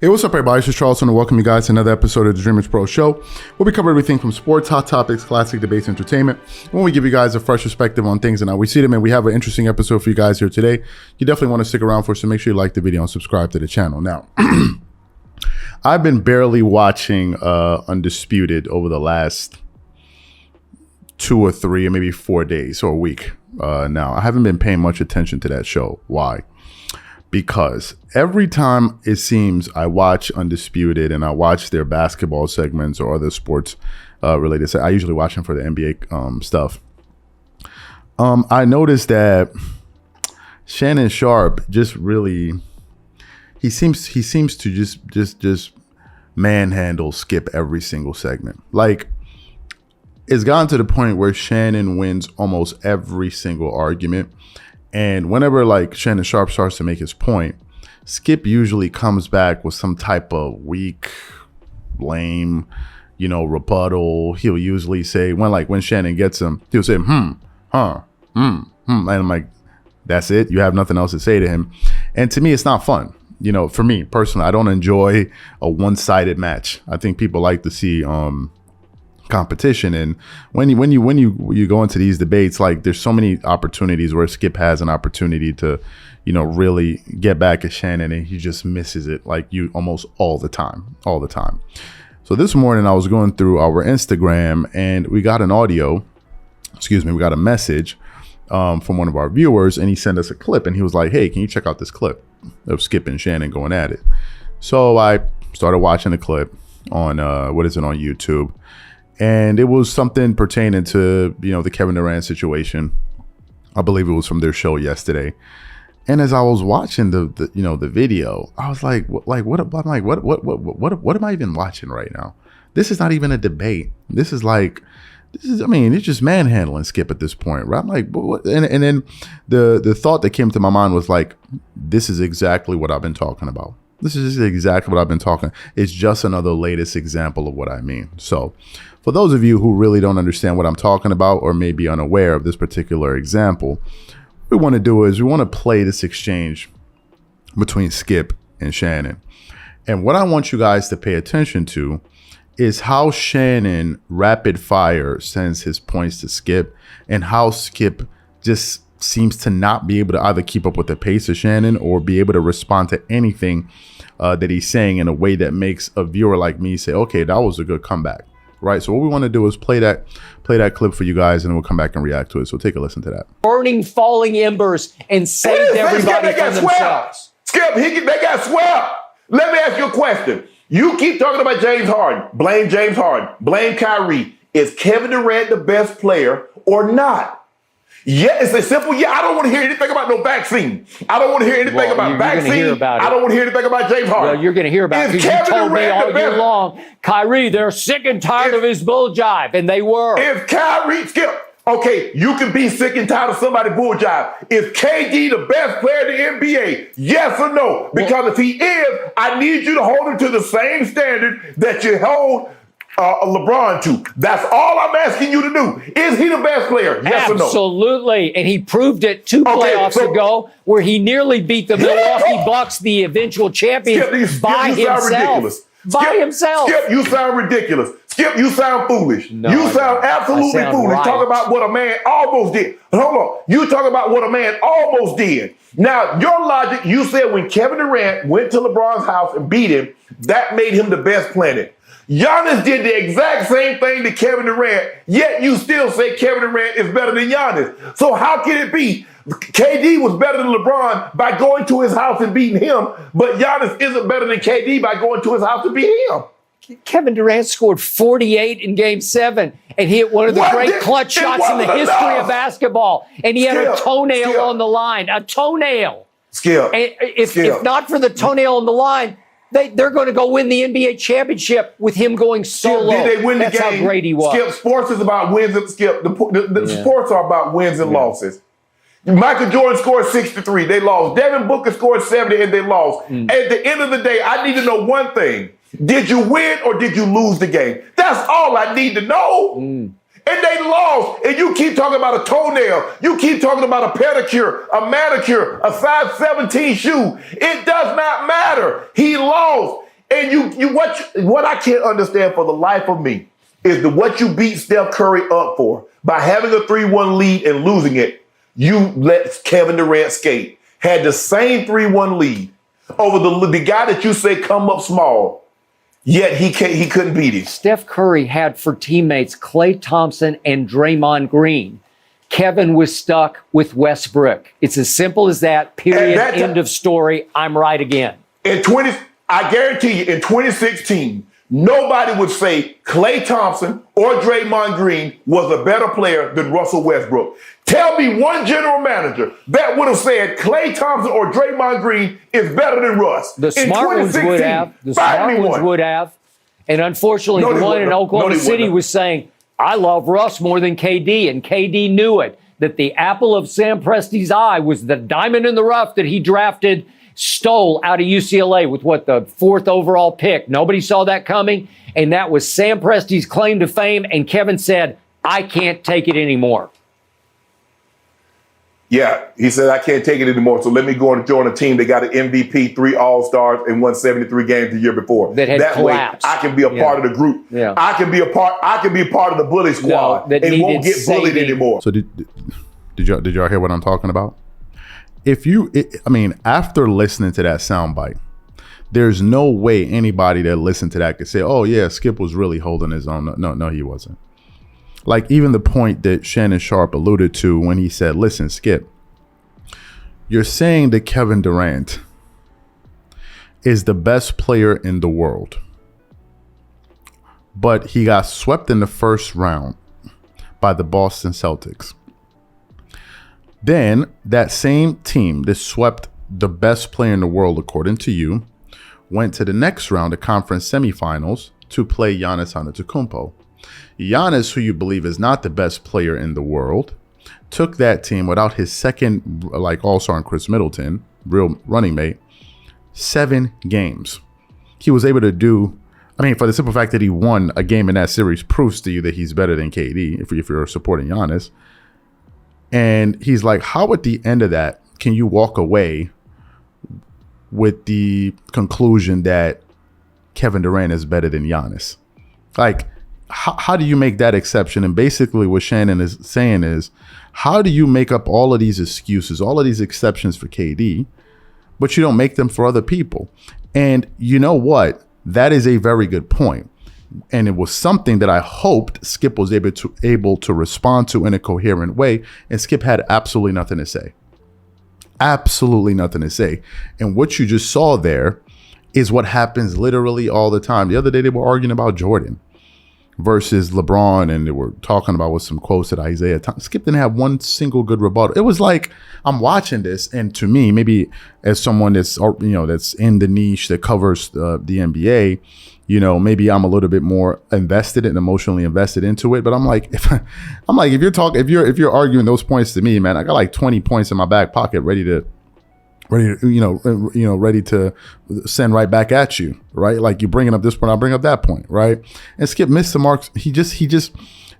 Hey, what's up, everybody? This is Charleston, and welcome you guys to another episode of the Dreamerspro Show, where we cover everything from sports, hot topics, classic debates, entertainment, when we give you guys a fresh perspective on things and how we see them. And we have an interesting episode for you guys here today. You definitely want to stick around for it, so make sure you like the video and subscribe to the channel. Now, I've been barely watching Undisputed over the last 2 or 3 or maybe 4 days or a week now. I haven't been paying much attention to that show. Why? Because every time it seems I watch Undisputed and I watch their basketball segments or other sports related, I usually watch them for the NBA stuff. I noticed that Shannon Sharpe just really, he seems to just manhandle Skip every single segment. Like, it's gotten to the point where Shannon wins almost every single argument. And whenever like Shannon Sharpe starts to make his point, Skip usually comes back with some type of weak, lame, rebuttal. He'll usually say, when Shannon gets him, he'll say, And I'm like, that's it? You have nothing else to say to him? And to me, it's not fun. For me personally, I don't enjoy a one-sided match. I think people like to see competition, and when you go into these debates, like, there's so many opportunities where Skip has an opportunity to really get back at Shannon, and he just misses it, like, almost all the time. So this morning I was going through our Instagram, and we got we got a message from one of our viewers, and he sent us a clip, and he was like, hey, can you check out this clip of Skip and Shannon going at it? So I started watching the clip on on YouTube. And it was something pertaining to, the Kevin Durant situation. I believe it was from their show yesterday. And as I was watching the video, I was like, what am I even watching right now? This is not even a debate. It's just manhandling Skip at this point, right? I'm like, what? And then the thought that came to my mind was like, this is exactly what I've been talking about. This is exactly what I've been talking. It's just another latest example of what I mean. So for those of you who really don't understand what I'm talking about or may be unaware of this particular example, what we want to do is we want to play this exchange between Skip and Shannon. And what I want you guys to pay attention to is how Shannon rapid fire sends his points to Skip, and how Skip just seems to not be able to either keep up with the pace of Shannon or be able to respond to anything that he's saying in a way that makes a viewer like me say, okay, that was a good comeback, right? So what we want to do is play that clip for you guys, and we'll come back and react to it. So take a listen to that. Burning falling embers and saved everybody from themselves. Skip, they got swept. Let me ask you a question. You keep talking about James Harden. Blame James Harden. Blame Kyrie. Is Kevin Durant the best player or not? Yeah, it's a simple I don't want to hear anything about no vaccine. I don't want to hear anything about vaccine. I don't want to hear anything about James Harden. Well, you're going to hear about it because you told me all year long, Kyrie, they're sick and tired of his bull jive, and they were. If Kyrie, Skip, okay, you can be sick and tired of somebody bull jive. Is KD the best player in the NBA? Yes or no? Because if he is, I need you to hold him to the same standard that you hold LeBron to. That's all I'm asking you to do. Is he the best player? Yes or no? Absolutely. And he proved it 2 playoffs ago, where he nearly beat the Milwaukee Bucks, the eventual champions, by himself. Skip, you sound ridiculous. Skip, you sound foolish. No, you sound absolutely foolish. Right. Talk about what a man almost did. Hold on. You talk about what a man almost did. Now, your logic, you said when Kevin Durant went to LeBron's house and beat him, that made him the best player. Giannis did the exact same thing to Kevin Durant, yet you still say Kevin Durant is better than Giannis. So how can it be? KD was better than LeBron by going to his house and beating him, but Giannis isn't better than KD by going to his house and beating him. Kevin Durant scored 48 in Game 7, and he hit one of the great clutch shots in the history of basketball. And he had a toenail on the line. A toenail. Skip. If not for the toenail on the line, they're going to go win the NBA championship with him going solo. Did they win the game? That's how great he was. Skip, sports is about wins and sports are about wins and losses. Michael Jordan scored 63. They lost. Devin Booker scored 70 and they lost. At the end of the day, I need to know one thing. Did you win or did you lose the game? That's all I need to know. And they lost. And you keep talking about a toenail. You keep talking about a pedicure, a manicure, a size 17 shoe. It does not matter. He lost. And what I can't understand for the life of me is what you beat Steph Curry up for by having a 3-1 lead and losing it. You let Kevin Durant skate. Had the same 3-1 lead over the guy that you say come up small, yet he couldn't beat him. Steph Curry had for teammates Klay Thompson and Draymond Green. Kevin was stuck with Westbrook. It's as simple as that. Period. End of story. I'm right again. I guarantee you, in 2016, nobody would say Klay Thompson or Draymond Green was a better player than Russell Westbrook. Tell me one general manager that would have said Klay Thompson or Draymond Green is better than Russ. The smart ones would have. The smart ones would have. And unfortunately, the one in Oklahoma City was saying, I love Russ more than KD. And KD knew it, that the apple of Sam Presti's eye was the diamond in the rough that he drafted, stole out of UCLA with the 4th overall pick. Nobody saw that coming. And that was Sam Presti's claim to fame. And Kevin said, I can't take it anymore. Yeah, he said, I can't take it anymore. So let me go and join a team that got an MVP, 3 All-Stars, and won 73 games the year before. That collapsed. Way I can be a part of the group. Yeah. I can be a part of the bully squad and won't get bullied anymore. So did y'all hear what I'm talking about? After listening to that soundbite, there's no way anybody that listened to that could say, oh yeah, Skip was really holding his own. No, he wasn't. Like even the point that Shannon Sharpe alluded to when he said, listen, Skip, you're saying that Kevin Durant is the best player in the world, but he got swept in the first round by the Boston Celtics. Then that same team that swept the best player in the world, according to you, went to the next round of conference semifinals to play Giannis Antetokounmpo. Giannis, who you believe is not the best player in the world, took that team without his second, all-star and Chris Middleton, real running mate, 7 games. He was able to do, for the simple fact that he won a game in that series proves to you that he's better than KD, if you're supporting Giannis. And he's like, how at the end of that can you walk away with the conclusion that Kevin Durant is better than Giannis? Like, how do you make that exception? And basically what Shannon is saying is, how do you make up all of these excuses, all of these exceptions for KD, but you don't make them for other people? And you know what? That is a very good point. And it was something that I hoped Skip was able to respond to in a coherent way. And Skip had absolutely nothing to say. Absolutely nothing to say. And what you just saw there is what happens literally all the time. The other day they were arguing about Jordan versus LeBron, and they were talking about with some quotes that Isaiah Skip didn't have one single good rebuttal. It was like, I'm watching this, and to me, maybe as someone that's that's in the niche that covers the NBA, maybe I'm a little bit more invested and emotionally invested into it. But I'm like, if you're arguing those points to me, man, I got like 20 points in my back pocket ready to send right back at you, right? Like you bringing up this point, I'll bring up that point, right? And Skip missed the marks. He just,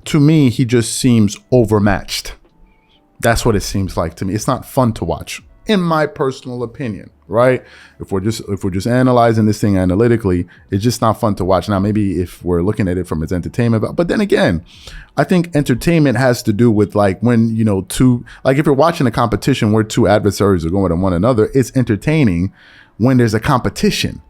to me, he just seems overmatched. That's what it seems like to me. It's not fun to watch, in my personal opinion, right? If we're just analyzing this thing analytically, it's just not fun to watch. Now, maybe if we're looking at it from its entertainment, but then again, I think entertainment has to do with when, if you're watching a competition where 2 adversaries are going at one another, it's entertaining when there's a competition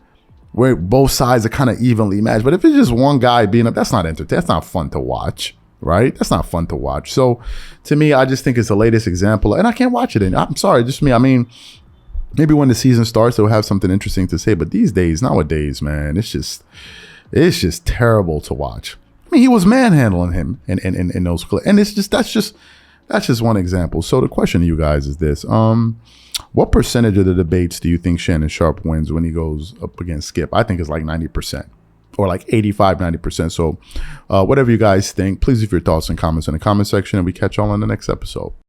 where both sides are kind of evenly matched. But if it's just one guy being up, that's not entertaining. That's not fun to watch, right? That's not fun to watch. So to me, I just think it's the latest example, and I can't watch it. And I'm sorry, just me. Maybe when the season starts, they'll have something interesting to say. But these days, nowadays, man, it's just terrible to watch. He was manhandling him in those clips, and that's just one example. So the question to you guys is this: what percentage of the debates do you think Shannon Sharpe wins when he goes up against Skip? I think it's like 90%, or like 85, 90%. So whatever you guys think, please leave your thoughts and comments in the comment section, and we catch y'all on the next episode.